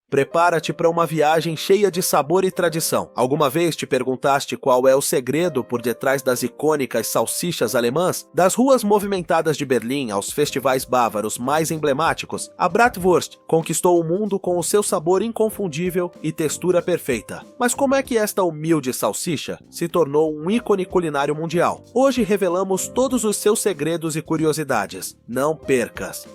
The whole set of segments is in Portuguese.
Prepara-te para uma viagem cheia de sabor e tradição. Alguma vez te perguntaste qual é o segredo por detrás das icônicas salsichas alemãs? Das ruas movimentadas de Berlim aos festivais bávaros mais emblemáticos, a Bratwurst conquistou o mundo com o seu sabor inconfundível e textura perfeita. Mas como é que esta humilde salsicha se tornou um ícone culinário mundial? Hoje revelamos todos os seus segredos e curiosidades. Não percas!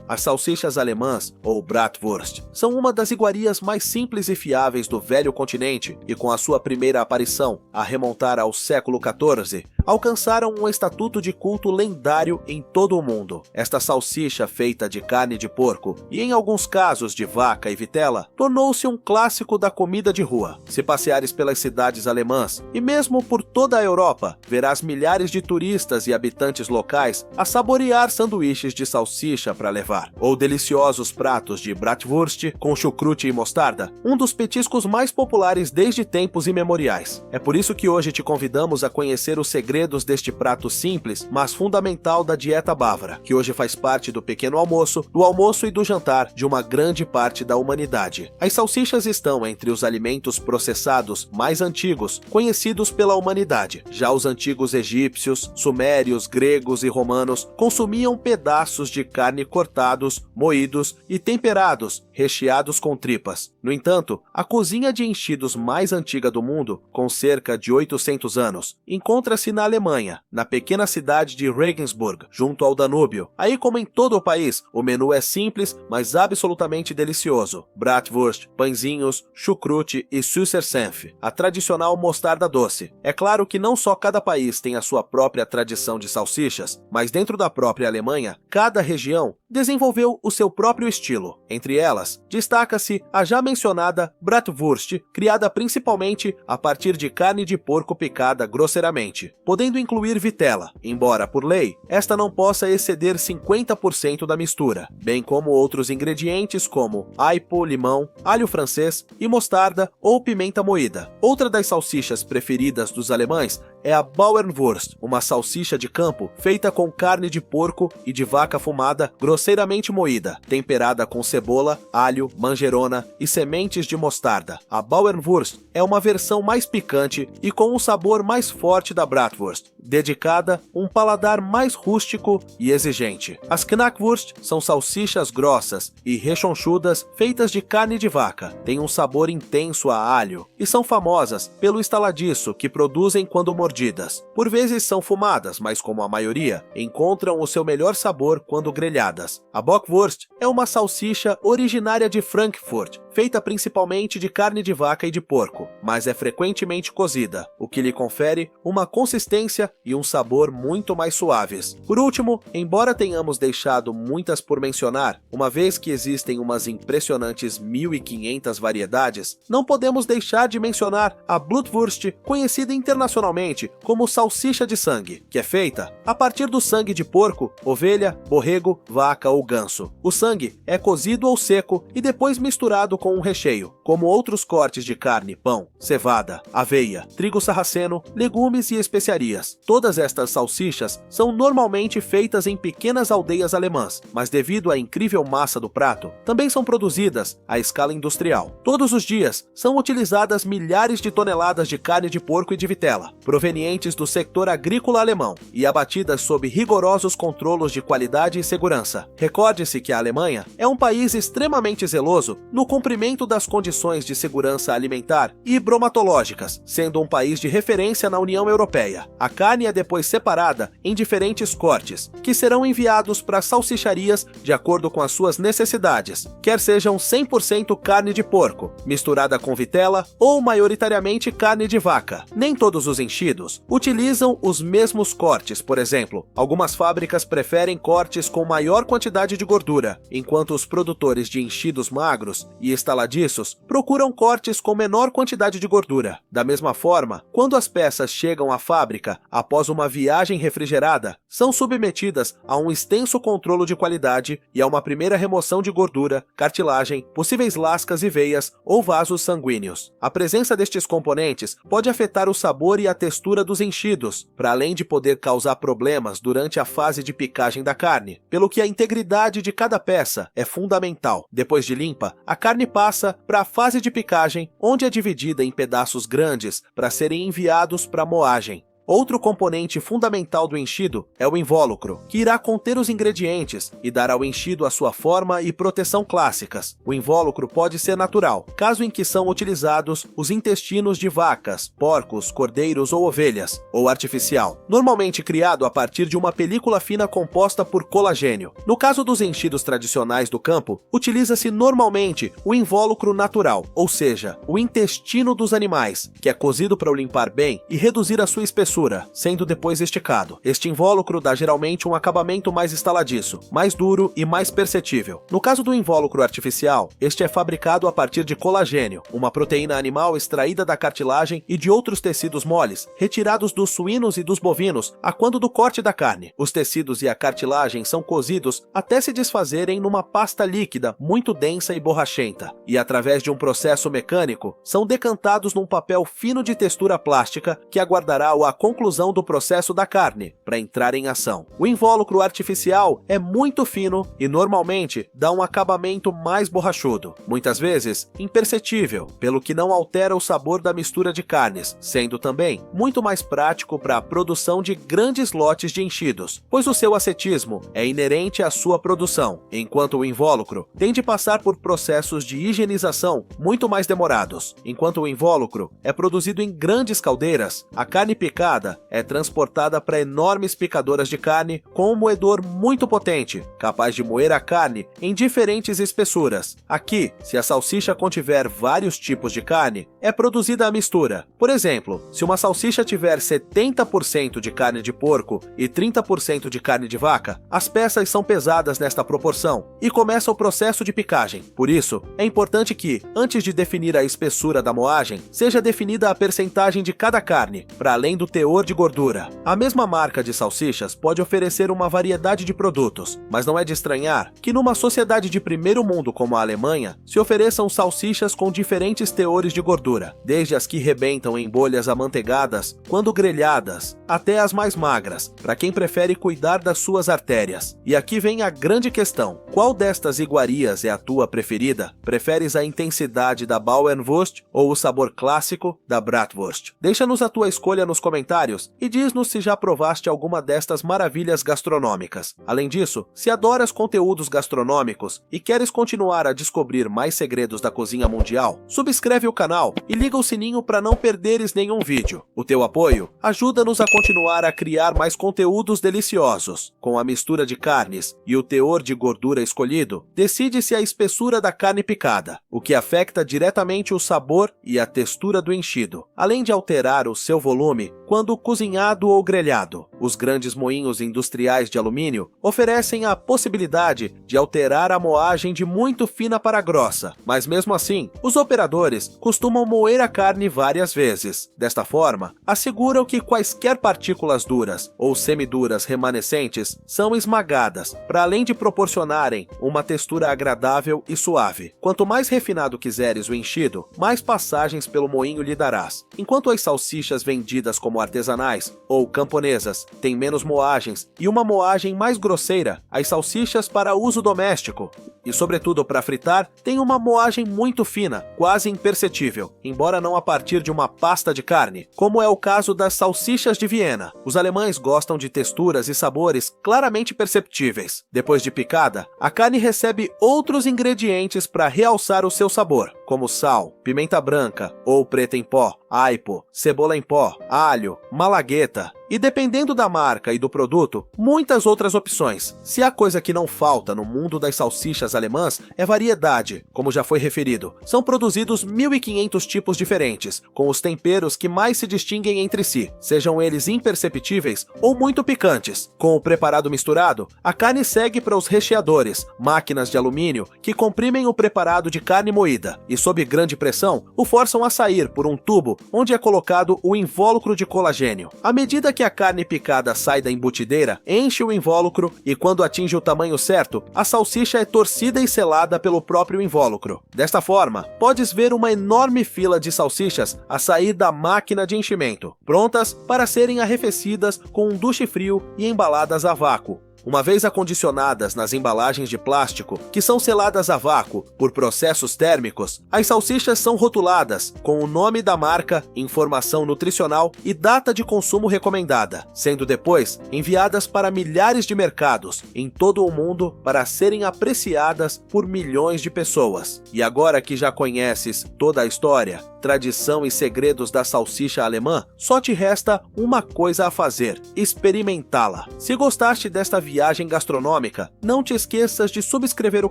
As salsichas alemãs, ou Bratwurst, são uma das iguarias mais simples e fiáveis do velho continente e com a sua primeira aparição, a remontar ao século XIV, alcançaram um estatuto de culto lendário em todo o mundo. Esta salsicha feita de carne de porco e em alguns casos de vaca e vitela, tornou-se um clássico da comida de rua. Se passeares pelas cidades alemãs e mesmo por toda a Europa, verás milhares de turistas e habitantes locais a saborear sanduíches de salsicha para levar. Ou deliciosos pratos de Bratwurst com chucrute e mostarda, um dos petiscos mais populares desde tempos imemoriais. É por isso que hoje te convidamos a conhecer os segredos deste prato simples, mas fundamental da dieta bávara, que hoje faz parte do pequeno almoço, do almoço e do jantar de uma grande parte da humanidade. As salsichas estão entre os alimentos processados mais antigos conhecidos pela humanidade. Já os antigos egípcios, sumérios, gregos e romanos consumiam pedaços de carne cortada, moídos e temperados, recheados com tripas. No entanto, a cozinha de enchidos mais antiga do mundo, com cerca de 800 anos, encontra-se na Alemanha, na pequena cidade de Regensburg, junto ao Danúbio. Aí, como em todo o país, o menu é simples, mas absolutamente delicioso. Bratwurst, pãezinhos, chucrute e Süßer Senf, a tradicional mostarda doce. É claro que não só cada país tem a sua própria tradição de salsichas, mas dentro da própria Alemanha, cada região desenvolveu o seu próprio estilo. Entre elas, destaca-se a já mencionada Bratwurst, criada principalmente a partir de carne de porco picada grosseiramente, podendo incluir vitela, embora, por lei, esta não possa exceder 50% da mistura, bem como outros ingredientes como aipo, limão, alho francês e mostarda ou pimenta moída. Outra das salsichas preferidas dos alemães é a Bauernwurst, uma salsicha de campo feita com carne de porco e de vaca fumada grosseiramente moída, temperada com cebola, alho, manjerona e sementes de mostarda. A Bauernwurst é uma versão mais picante e com um sabor mais forte da Bratwurst, dedicada a um paladar mais rústico e exigente. As Knackwurst são salsichas grossas e rechonchudas feitas de carne de vaca, têm um sabor intenso a alho e são famosas pelo estaladiço que produzem quando mordidas. Por vezes são fumadas, mas como a maioria, encontram o seu melhor sabor quando grelhadas. A Bockwurst é uma salsicha originária de Frankfurt, feita principalmente de carne de vaca e de porco, mas é frequentemente cozida, o que lhe confere uma consistência e um sabor muito mais suaves. Por último, embora tenhamos deixado muitas por mencionar, uma vez que existem umas impressionantes 1.500 variedades, não podemos deixar de mencionar a Blutwurst, conhecida internacionalmente como salsicha de sangue, que é feita a partir do sangue de porco, ovelha, borrego, vaca ou ganso. O sangue é cozido ou seco e depois misturado com um recheio, como outros cortes de carne, pão, cevada, aveia, trigo sarraceno, legumes e especiarias. Todas estas salsichas são normalmente feitas em pequenas aldeias alemãs, mas devido à incrível massa do prato, também são produzidas à escala industrial. Todos os dias são utilizadas milhares de toneladas de carne de porco e de vitela, provenientes do setor agrícola alemão e abatidas sob rigorosos controlos de qualidade e segurança. Recorde-se que a Alemanha é um país extremamente zeloso no cumprimento das condições de segurança alimentar e bromatológicas, sendo um país de referência na União Europeia. A carne é depois separada em diferentes cortes, que serão enviados para salsicharias de acordo com as suas necessidades, quer sejam 100% carne de porco, misturada com vitela ou maioritariamente carne de vaca. Nem todos os enchidos utilizam os mesmos cortes, por exemplo. Algumas fábricas preferem cortes com maior quantidade de gordura, enquanto os produtores de enchidos magros e estaladiços procuram cortes com menor quantidade de gordura. Da mesma forma, quando as peças chegam à fábrica após uma viagem refrigerada, são submetidas a um extenso controle de qualidade e a uma primeira remoção de gordura, cartilagem, possíveis lascas e veias ou vasos sanguíneos. A presença destes componentes pode afetar o sabor e a textura textura dos enchidos, para além de poder causar problemas durante a fase de picagem da carne, pelo que a integridade de cada peça é fundamental. Depois de limpa, a carne passa para a fase de picagem, onde é dividida em pedaços grandes para serem enviados para moagem. Outro componente fundamental do enchido é o invólucro, que irá conter os ingredientes e dar ao enchido a sua forma e proteção clássicas. O invólucro pode ser natural, caso em que são utilizados os intestinos de vacas, porcos, cordeiros ou ovelhas, ou artificial, normalmente criado a partir de uma película fina composta por colagênio. No caso dos enchidos tradicionais do campo, utiliza-se normalmente o invólucro natural, ou seja, o intestino dos animais, que é cozido para o limpar bem e reduzir a sua espessura, sendo depois esticado. Este invólucro dá geralmente um acabamento mais estaladiço, mais duro e mais perceptível. No caso do invólucro artificial, este é fabricado a partir de colagênio, uma proteína animal extraída da cartilagem e de outros tecidos moles, retirados dos suínos e dos bovinos a quando do corte da carne. Os tecidos e a cartilagem são cozidos até se desfazerem numa pasta líquida muito densa e borrachenta, e através de um processo mecânico, são decantados num papel fino de textura plástica que aguardará a conclusão do processo da carne para entrar em ação. O invólucro artificial é muito fino e normalmente dá um acabamento mais borrachudo, muitas vezes imperceptível, pelo que não altera o sabor da mistura de carnes, sendo também muito mais prático para a produção de grandes lotes de enchidos, pois o seu ascetismo é inerente à sua produção, enquanto o invólucro tem de passar por processos de higienização muito mais demorados. Enquanto o invólucro é produzido em grandes caldeiras, a carne picada é transportada para enormes picadoras de carne com um moedor muito potente, capaz de moer a carne em diferentes espessuras. Aqui, se a salsicha contiver vários tipos de carne, é produzida a mistura. Por exemplo, se uma salsicha tiver 70% de carne de porco e 30% de carne de vaca, as peças são pesadas nesta proporção e começa o processo de picagem. Por isso, é importante que, antes de definir a espessura da moagem, seja definida a percentagem de cada carne, para além do teor de gordura. A mesma marca de salsichas pode oferecer uma variedade de produtos, mas não é de estranhar que numa sociedade de primeiro mundo como a Alemanha, se ofereçam salsichas com diferentes teores de gordura, desde as que rebentam em bolhas amanteigadas quando grelhadas, até as mais magras, para quem prefere cuidar das suas artérias. E aqui vem a grande questão: qual destas iguarias é a tua preferida? Preferes a intensidade da Bauernwurst ou o sabor clássico da Bratwurst? Deixa-nos a tua escolha nos comentários e diz-nos se já provaste alguma destas maravilhas gastronômicas. Além disso, se adoras conteúdos gastronômicos e queres continuar a descobrir mais segredos da cozinha mundial, subscreve o canal e liga o sininho para não perderes nenhum vídeo. O teu apoio ajuda-nos a continuar a criar mais conteúdos deliciosos. Com a mistura de carnes e o teor de gordura escolhido, decide-se a espessura da carne picada, o que afeta diretamente o sabor e a textura do enchido, além de alterar o seu volume quando cozinhado ou grelhado. Os grandes moinhos industriais de alumínio oferecem a possibilidade de alterar a moagem de muito fina para grossa, mas mesmo assim, os operadores costumam moer a carne várias vezes. Desta forma, asseguram que quaisquer partículas duras ou semiduras remanescentes são esmagadas, para além de proporcionarem uma textura agradável e suave. Quanto mais refinado quiseres o enchido, mais passagens pelo moinho lhe darás. Enquanto as salsichas vendidas como artesanais ou camponesas têm menos moagens e uma moagem mais grosseira, as salsichas para uso doméstico e, sobretudo, para fritar, têm uma moagem muito fina, quase imperceptível, embora não a partir de uma pasta de carne, como é o caso das salsichas de Viena. Os alemães gostam de texturas e sabores claramente perceptíveis. Depois de picada, a carne recebe outros ingredientes para realçar o seu sabor, como sal, pimenta branca ou preta em pó, aipo, cebola em pó, alho, malagueta e, dependendo da marca e do produto, muitas outras opções. Se há coisa que não falta no mundo das salsichas alemãs é variedade, como já foi referido. São produzidos 1.500 tipos diferentes, com os temperos que mais se distinguem entre si, sejam eles imperceptíveis ou muito picantes. Com o preparado misturado, a carne segue para os recheadores, máquinas de alumínio que comprimem o preparado de carne moída, e e sob grande pressão, o forçam a sair por um tubo onde é colocado o invólucro de colagênio. À medida que a carne picada sai da embutideira, enche o invólucro e quando atinge o tamanho certo, a salsicha é torcida e selada pelo próprio invólucro. Desta forma, podes ver uma enorme fila de salsichas a sair da máquina de enchimento, prontas para serem arrefecidas com um duche frio e embaladas a vácuo. Uma vez acondicionadas nas embalagens de plástico, que são seladas a vácuo por processos térmicos, as salsichas são rotuladas com o nome da marca, informação nutricional e data de consumo recomendada, sendo depois enviadas para milhares de mercados em todo o mundo para serem apreciadas por milhões de pessoas. E agora que já conheces toda a história, tradição e segredos da salsicha alemã, só te resta uma coisa a fazer: experimentá-la. Se gostaste desta viagem gastronômica, não te esqueças de subscrever o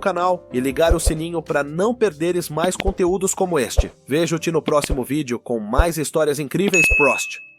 canal e ligar o sininho para não perderes mais conteúdos como este. Vejo-te no próximo vídeo com mais histórias incríveis. Prost!